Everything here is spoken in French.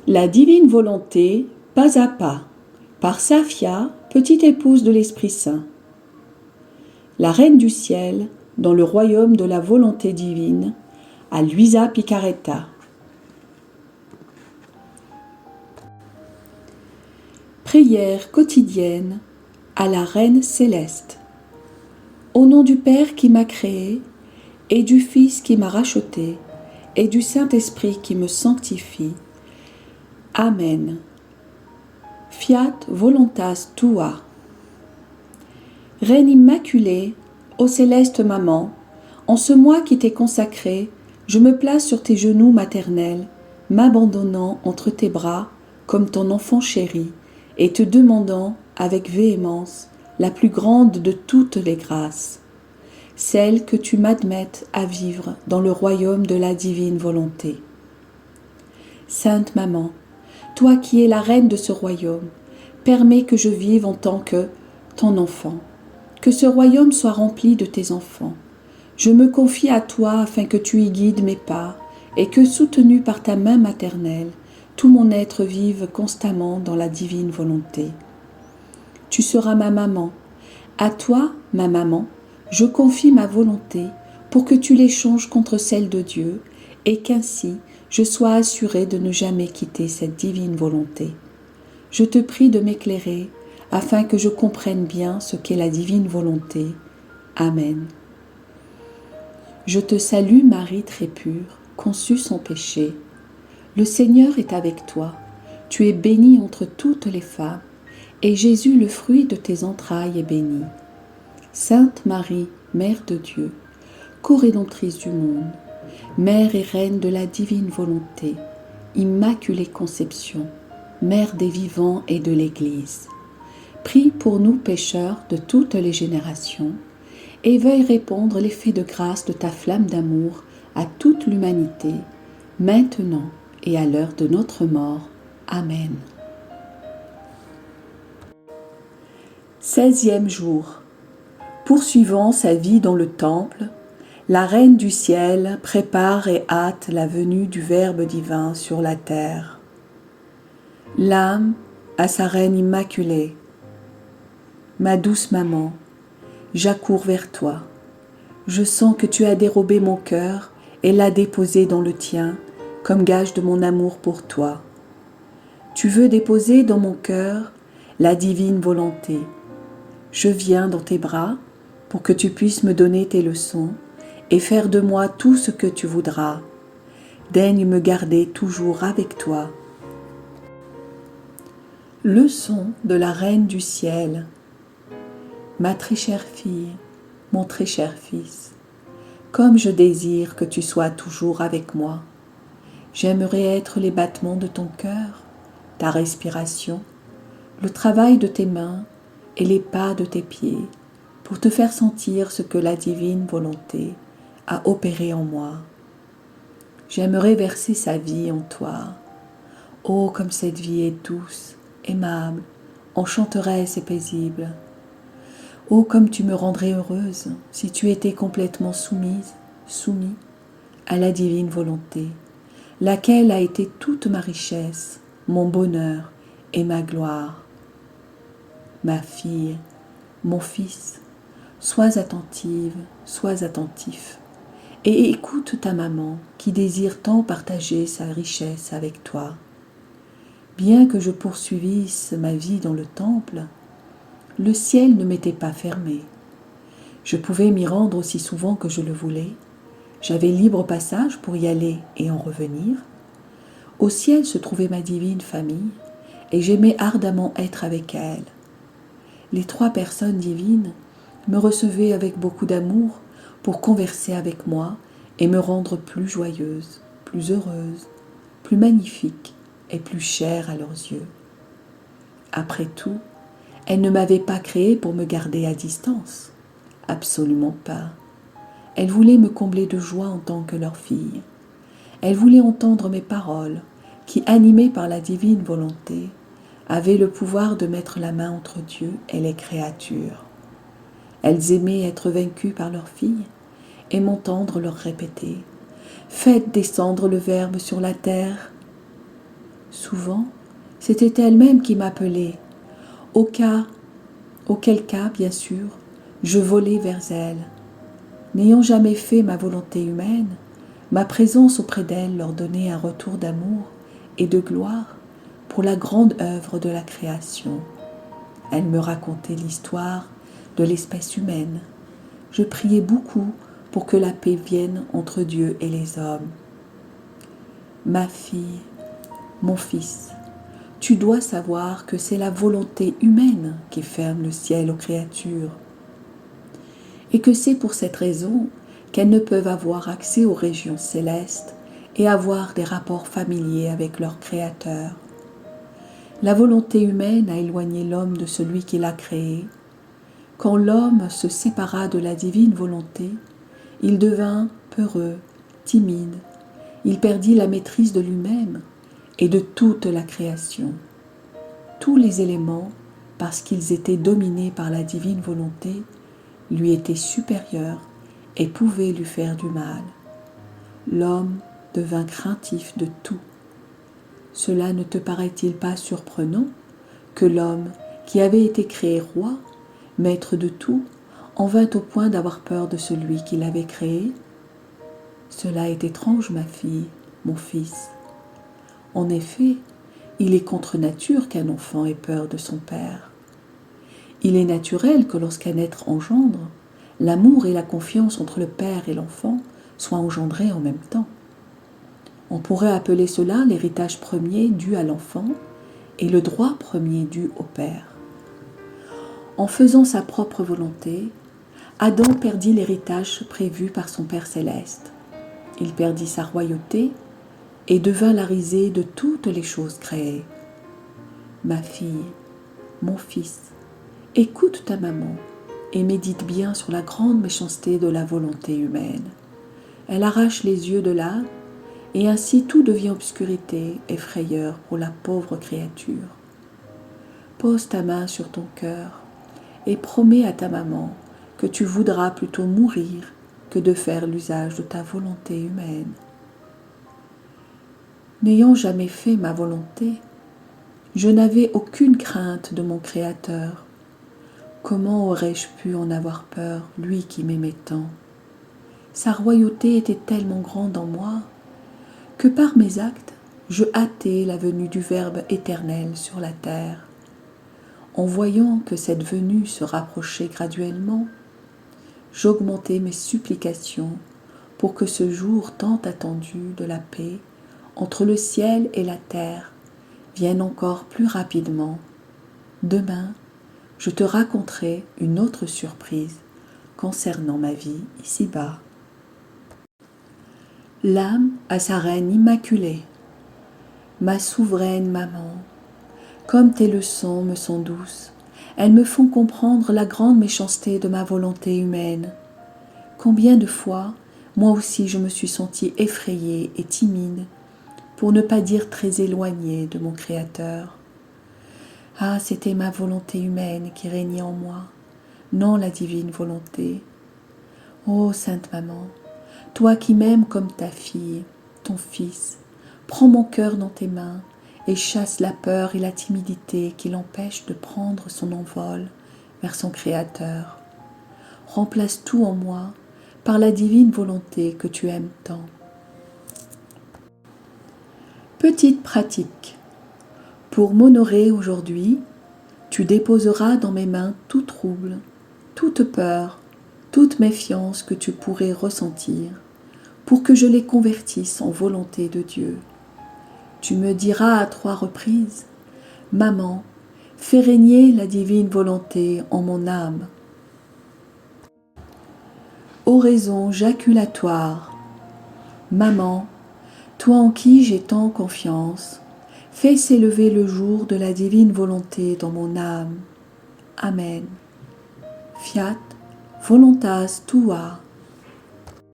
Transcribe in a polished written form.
La divine volonté, pas à pas, par Safia, petite épouse de l'Esprit Saint. La Reine du Ciel, dans le royaume de la volonté divine, à Luisa Picaretta. Prière quotidienne à la Reine céleste. Au nom du Père qui m'a créé, et du Fils qui m'a racheté, et du Saint-Esprit qui me sanctifie. Amen. Fiat voluntas tua. Reine immaculée, ô céleste maman, en ce mois qui t'est consacré, je me place sur tes genoux maternels, m'abandonnant entre tes bras comme ton enfant chéri, et te demandant avec véhémence la plus grande de toutes les grâces, celle que tu m'admettes à vivre dans le royaume de la divine volonté. Sainte Maman, toi qui es la reine de ce royaume, permets que je vive en tant que ton enfant, que ce royaume soit rempli de tes enfants. Je me confie à toi afin que tu y guides mes pas et que, soutenu par ta main maternelle, tout mon être vive constamment dans la divine volonté. Tu seras ma maman. À toi, ma maman, je confie ma volonté pour que tu l'échanges contre celle de Dieu et qu'ainsi je sois assurée de ne jamais quitter cette divine volonté. Je te prie de m'éclairer afin que je comprenne bien ce qu'est la divine volonté. Amen. Je te salue Marie très pure, conçue sans péché. Le Seigneur est avec toi. Tu es bénie entre toutes les femmes, et Jésus, le fruit de tes entrailles, est béni. Sainte Marie, Mère de Dieu, co-rédemptrice du monde, Mère et Reine de la divine volonté, Immaculée Conception, Mère des vivants et de l'Église, prie pour nous pécheurs de toutes les générations, et veuille répandre l'effet de grâce de ta flamme d'amour à toute l'humanité, maintenant et à l'heure de notre mort. Amen. 16e jour. Poursuivant sa vie dans le temple, la Reine du Ciel prépare et hâte la venue du Verbe divin sur la terre. L'âme à sa Reine immaculée. Ma douce maman, j'accours vers toi. Je sens que tu as dérobé mon cœur et l'as déposé dans le tien comme gage de mon amour pour toi. Tu veux déposer dans mon cœur la divine volonté. Je viens dans tes bras pour que tu puisses me donner tes leçons et faire de moi tout ce que tu voudras. Daigne me garder toujours avec toi. Leçon de la Reine du Ciel. Ma très chère fille, mon très cher fils, comme je désire que tu sois toujours avec moi. J'aimerais être les battements de ton cœur, ta respiration, le travail de tes mains et les pas de tes pieds pour te faire sentir ce que la divine volonté a opéré en moi. J'aimerais verser sa vie en toi. Oh, comme cette vie est douce, aimable, enchanteresse et paisible. Oh, comme tu me rendrais heureuse si tu étais complètement soumis à la divine volonté, laquelle a été toute ma richesse, mon bonheur et ma gloire. Ma fille, mon fils, sois attentive, sois attentif, et écoute ta maman qui désire tant partager sa richesse avec toi. Bien que je poursuivisse ma vie dans le temple, le ciel ne m'était pas fermé. Je pouvais m'y rendre aussi souvent que je le voulais. J'avais libre passage pour y aller et en revenir. Au ciel se trouvait ma divine famille, et j'aimais ardemment être avec elle. Les 3 personnes divines me recevaient avec beaucoup d'amour pour converser avec moi et me rendre plus joyeuse, plus heureuse, plus magnifique et plus chère à leurs yeux. Après tout, elles ne m'avaient pas créée pour me garder à distance. Absolument pas. Elles voulaient me combler de joie en tant que leur fille. Elles voulaient entendre mes paroles, qui, animées par la divine volonté, avaient le pouvoir de mettre la main entre Dieu et les créatures. Elles aimaient être vaincues par leur fille et m'entendre leur répéter « Faites descendre le Verbe sur la terre ». Souvent, c'était elle-même qui m'appelait, auquel cas, bien sûr, je volais vers elle. N'ayant jamais fait ma volonté humaine, ma présence auprès d'elle leur donnait un retour d'amour et de gloire pour la grande œuvre de la création. Elle me racontait l'histoire de l'espèce humaine. Je priais beaucoup pour que la paix vienne entre Dieu et les hommes. Ma fille, mon fils, tu dois savoir que c'est la volonté humaine qui ferme le ciel aux créatures, et que c'est pour cette raison qu'elles ne peuvent avoir accès aux régions célestes et avoir des rapports familiers avec leur Créateur. La volonté humaine a éloigné l'homme de celui qui l'a créé. Quand l'homme se sépara de la divine volonté, il devint peureux, timide. Il perdit la maîtrise de lui-même et de toute la création. Tous les éléments, parce qu'ils étaient dominés par la divine volonté, lui étaient supérieurs et pouvaient lui faire du mal. L'homme devint craintif de tout. Cela ne te paraît-il pas surprenant que l'homme, qui avait été créé roi, maître de tout, en vint au point d'avoir peur de celui qui l'avait créé? Cela est étrange, ma fille, mon fils. En effet, il est contre nature qu'un enfant ait peur de son père. Il est naturel que lorsqu'un être engendre, l'amour et la confiance entre le père et l'enfant soient engendrés en même temps. On pourrait appeler cela l'héritage premier dû à l'enfant et le droit premier dû au père. En faisant sa propre volonté, Adam perdit l'héritage prévu par son Père céleste. Il perdit sa royauté et devint la risée de toutes les choses créées. Ma fille, mon fils, écoute ta maman et médite bien sur la grande méchanceté de la volonté humaine. Elle arrache les yeux de l'âme et ainsi tout devient obscurité et frayeur pour la pauvre créature. Pose ta main sur ton cœur et promets à ta maman que tu voudras plutôt mourir que de faire l'usage de ta volonté humaine. N'ayant jamais fait ma volonté, je n'avais aucune crainte de mon Créateur. Comment aurais-je pu en avoir peur, lui qui m'aimait tant? Sa royauté était tellement grande en moi que par mes actes, je hâtais la venue du Verbe éternel sur la terre. En voyant que cette venue se rapprochait graduellement, j'augmentais mes supplications pour que ce jour tant attendu de la paix entre le ciel et la terre vienne encore plus rapidement. Demain, je te raconterai une autre surprise concernant ma vie ici-bas. L'âme à sa reine immaculée. Ma souveraine maman, comme tes leçons me sont douces, elles me font comprendre la grande méchanceté de ma volonté humaine. Combien de fois, moi aussi je me suis sentie effrayée et timide, pour ne pas dire très éloignée de mon Créateur. Ah, c'était ma volonté humaine qui régnait en moi, non la divine volonté. Ô Sainte Maman, toi qui m'aimes comme ta fille, ton fils, prends mon cœur dans tes mains et chasse la peur et la timidité qui l'empêchent de prendre son envol vers son Créateur. Remplace tout en moi par la divine volonté que tu aimes tant. Petite pratique. Pour m'honorer aujourd'hui, tu déposeras dans mes mains tout trouble, toute peur, toute méfiance que tu pourrais ressentir, pour que je les convertisse en volonté de Dieu. Tu me diras à 3 reprises, « Maman, fais régner la divine volonté en mon âme. » Oraison jaculatoire. Maman, toi en qui j'ai tant confiance, fais s'élever le jour de la divine volonté dans mon âme. Amen. Fiat voluntas tua.